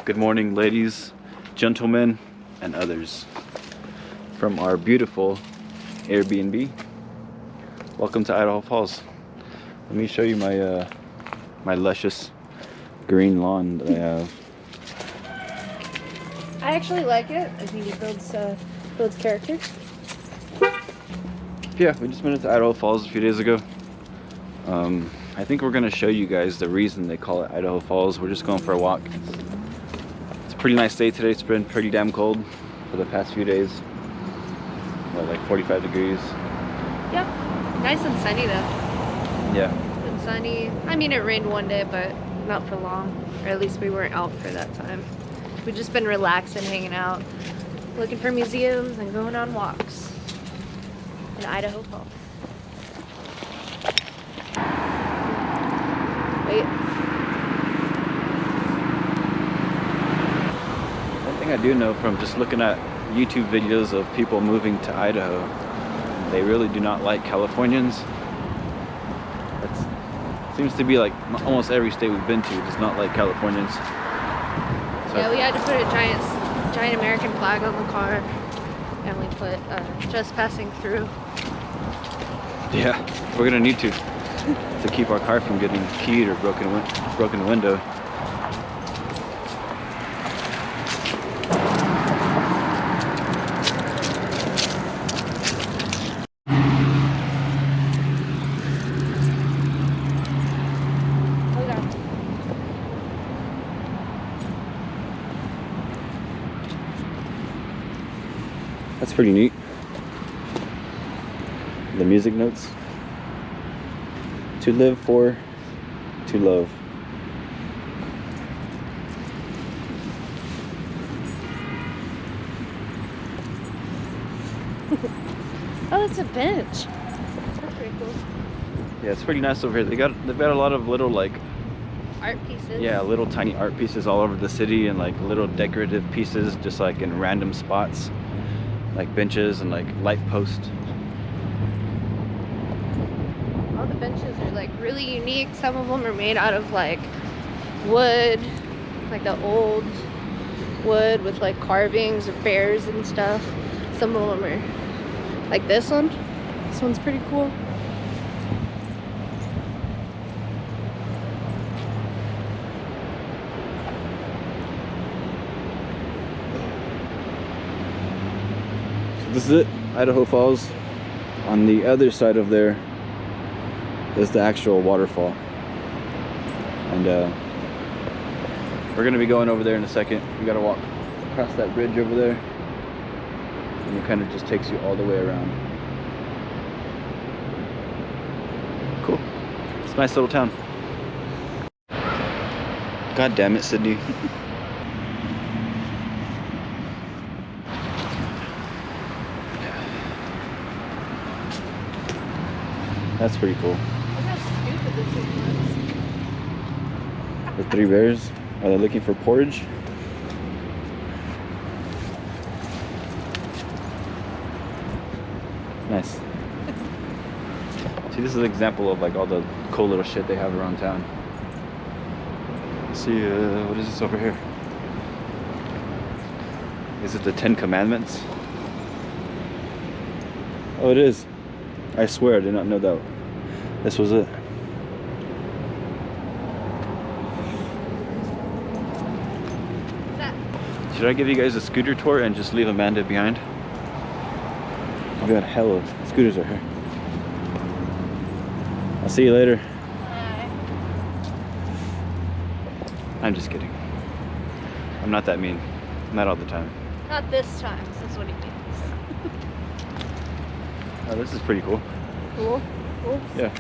Good morning, ladies, gentlemen, and others from our beautiful Airbnb. Welcome to Idaho Falls. Let me show you my my luscious green lawn that I have. I actually like it. I think it builds character. Yeah, we just went into Idaho Falls a few days ago. I think we're gonna show you guys the reason they call it Idaho Falls. We're just going for a walk. It's a pretty nice day today. It's been pretty damn cold for the past few days. What, like 45 degrees? Yep. Nice and sunny though. Yeah. It's been sunny. I mean, it rained one day, but not for long. Or at least we weren't out for that time. We've just been relaxing, hanging out, looking for museums and going on walks in Idaho Falls. Wait. One thing I do know from just looking at YouTube videos of people moving to Idaho, they really do not like Californians. It seems to be like almost every state we've been to does not like Californians. So, Yeah, we had to put a giant American flag on the car, and we put just passing through. yeah, we're gonna need to keep our car from getting keyed or broken window. That's pretty neat. The music notes. To live for, to love. Oh, it's a bench. That's pretty cool. Yeah, it's pretty nice over here. They've got a lot of little like Art pieces. yeah, little tiny art pieces all over the city, and like little decorative pieces just like in random spots, like benches and like light posts. All the benches are like really unique. Some of them are made out of like wood, like the old wood with like carvings of bears and stuff. Some of them are like this one. This one's pretty cool. So this is it, Idaho Falls. On the other side of there is the actual waterfall, and we're gonna be going over there in a second. We gotta walk across that bridge over there, and it kind of just takes you all the way around. Cool. It's a nice little town. God damn it, Sydney. That's pretty cool. Look how stupid this thing looks. The three bears, are they looking for porridge? Nice. See, this is an example of like all the cool little shit they have around town. Let's see, what is this over here? Is it the 10 Commandments? Oh, it is. I swear I did not know that this was it. What's that? Should I give you guys a scooter tour and just leave Amanda behind? We got hella scooters right here. I'll see you later. Bye. I'm just kidding. I'm not that mean. Not all the time. Not this time. That's what he means. Oh, this is pretty cool. Cool. Cool. Yeah.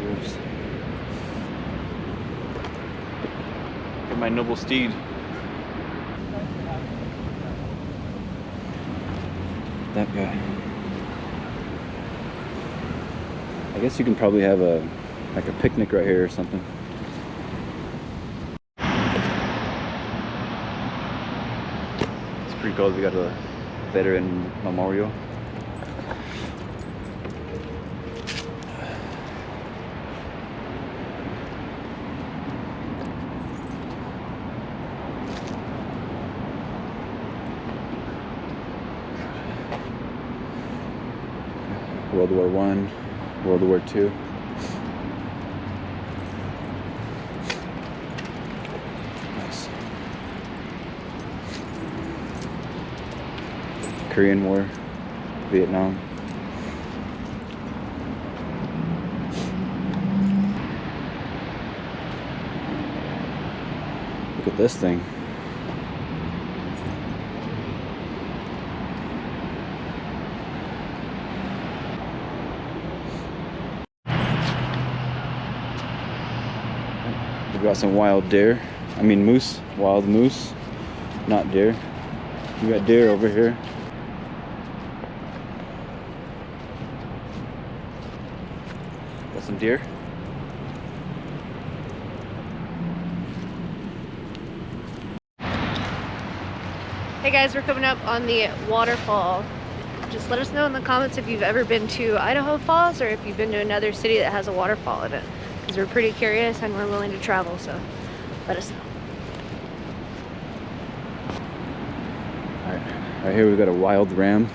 Oops. Get my noble steed. That guy. I guess you can probably have a picnic right here or something. It's pretty cool. We got a veteran memorial. World War I, World War II. Nice. Korean War, Vietnam. Look at this thing. We got some wild deer. I mean moose. Wild moose. Not deer. We got deer over here. Got some deer. Hey guys, we're coming up on the waterfall. Just let us know in the comments if you've ever been to Idaho Falls or if you've been to another city that has a waterfall in it. Because we're pretty curious and we're willing to travel, so let us know. Alright, right here we've got a wild ram.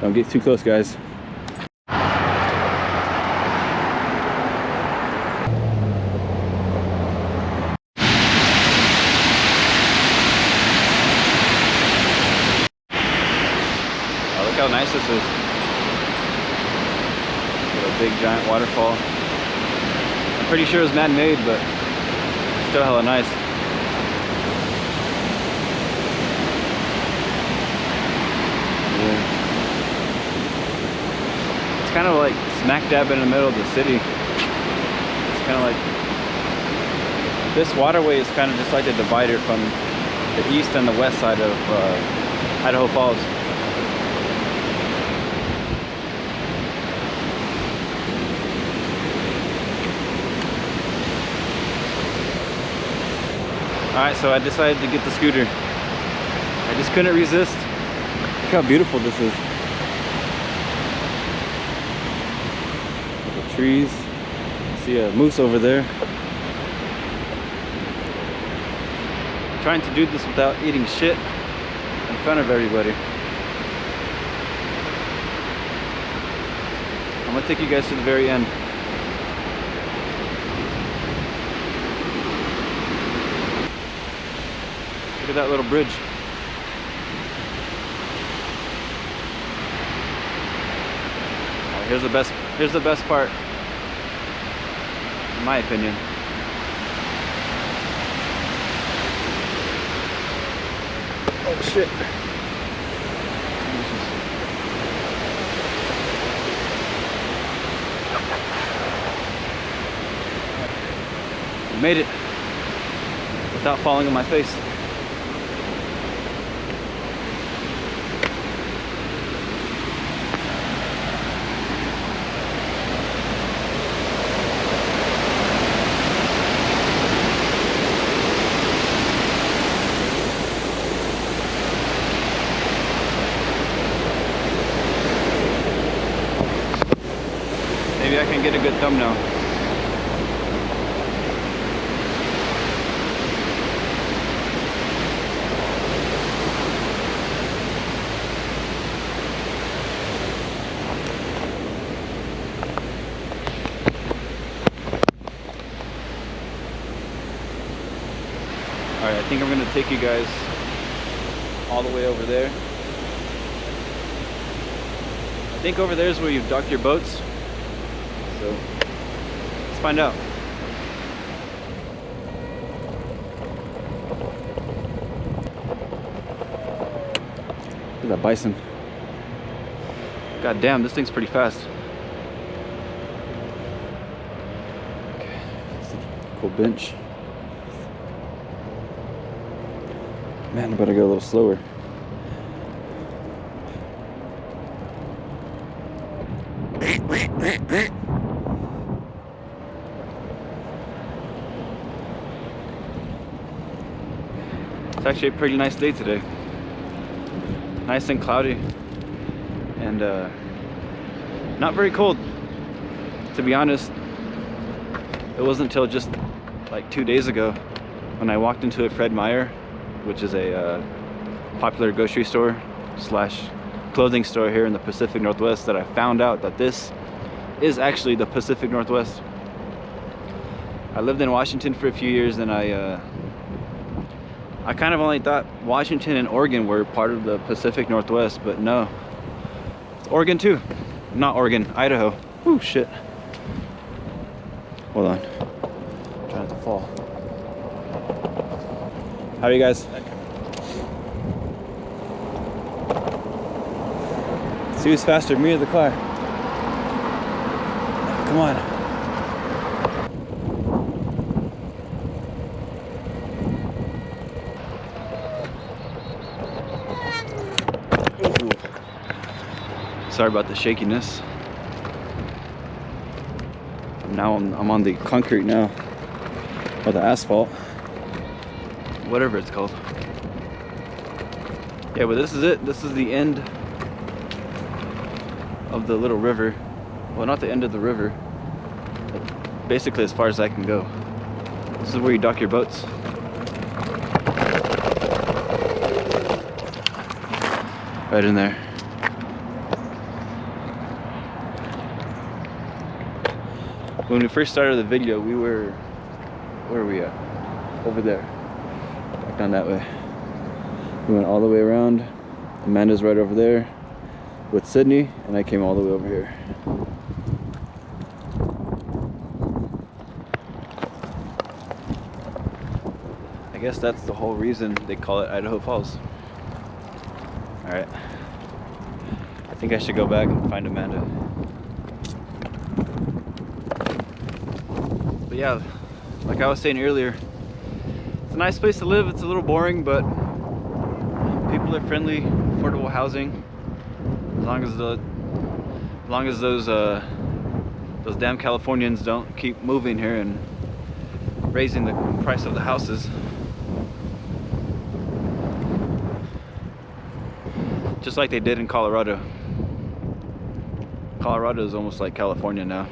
Don't get too close, guys. Look how nice this is. Got a big giant waterfall. I'm pretty sure it's man-made, but still hella nice. Yeah. It's kind of like smack dab in the middle of the city. It's kind of like, this waterway is kind of just like the divider from the east and the west side of Idaho Falls. Alright, so I decided to get the scooter. I just couldn't resist. Look how beautiful this is. The trees. See a moose over there. I'm trying to do this without eating shit in front of everybody. I'm gonna take you guys to the very end. Look at that little bridge. Right, here's the best part, in my opinion. Oh shit. I made it without falling on my face. Maybe I can get a good thumbnail. Alright, I think I'm going to take you guys all the way over there. I think over there is where you've docked your boats. So, let's find out. Look at that bison. God damn, this thing's pretty fast. Okay, that's a cool bench. Man, I better go a little slower. It's actually a pretty nice day today. Nice and cloudy. And not very cold. To be honest, it wasn't until just like 2 days ago when I walked into a Fred Meyer, which is a popular grocery store slash clothing store here in the Pacific Northwest that I found out that this is actually the Pacific Northwest. I lived in Washington for a few years, and I kind of only thought Washington and Oregon were part of the Pacific Northwest, but no, it's Oregon too. Not Oregon, Idaho. Ooh, shit. Hold on. I'm trying not to fall. How are you guys? See who's faster, me or the car? Come on. Ooh. Sorry about the shakiness. Now I'm on the concrete now, or the asphalt, whatever it's called. Yeah, but this is it. This is the end of the little river. Well, not the end of the river, but basically as far as I can go. This is where you dock your boats. Right in there. When we first started the video, we were, where are we at? Over there. Back down that way. We went all the way around. Amanda's right over there with Sydney, and I came all the way over here. I guess that's the whole reason they call it Idaho Falls. Alright. I think I should go back and find Amanda. But yeah, like I was saying earlier, it's a nice place to live. It's a little boring, but people are friendly, affordable housing. As long as those damn Californians don't keep moving here and raising the price of the houses. Just like they did in Colorado. Colorado is almost like California now.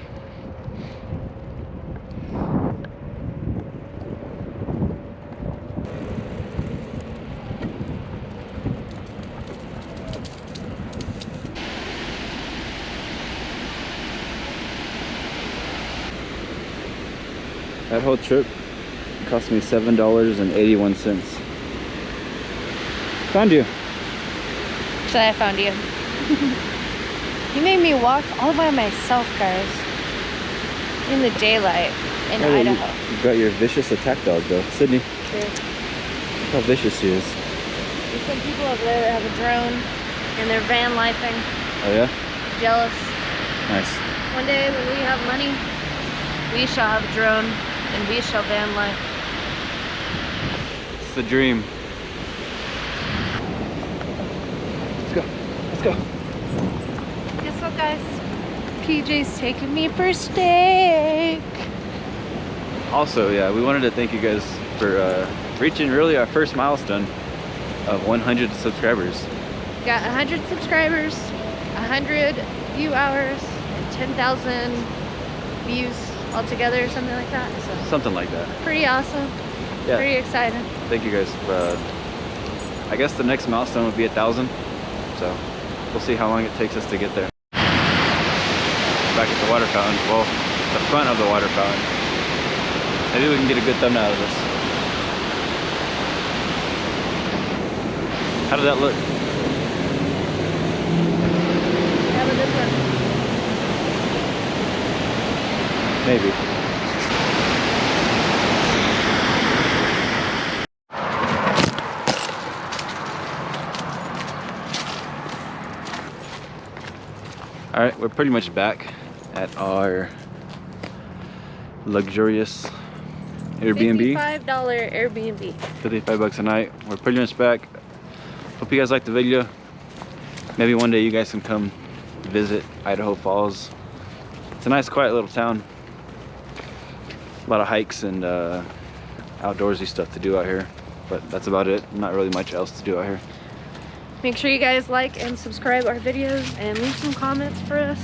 That whole trip cost me $7.81. Found you. So I found you. You made me walk all by myself, guys. In the daylight in Idaho. You got your vicious attack dog though. Sydney. True. Look how vicious she is. There's some people over there that have a drone and they're van lifing. Oh yeah? Jealous. Nice. One day when we have money, we shall have a drone and we shall van life. It's the dream. Let's go. Let's go. Guess what, guys? PJ's taking me for steak. Also, yeah, we wanted to thank you guys for reaching really our first milestone of 100 subscribers. Got 100 subscribers, 100 view hours, and 10,000 views altogether, or something like that. So Something like that. pretty awesome. Yeah. Pretty exciting. Thank you guys. I guess the next milestone would be 1,000. So we'll see how long it takes us to get there. Back at the water fountain. Well, the front of the water fountain. Maybe we can get a good thumbnail out of this. How did that look? How about this one? Maybe. All right, we're pretty much back at our luxurious Airbnb. $55 Airbnb. 55 bucks a night. We're pretty much back. Hope you guys liked the video. Maybe one day you guys can come visit Idaho Falls. It's a nice quiet little town. A lot of hikes and outdoorsy stuff to do out here, but that's about it. Not really much else to do out here. Make sure you guys like and subscribe our videos and leave some comments for us.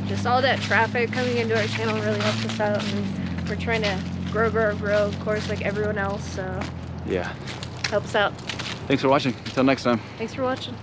Just all that traffic coming into our channel really helps us out, and we're trying to grow, of course, like everyone else, so Yeah. help us out. Thanks for watching. Until next time. Thanks for watching.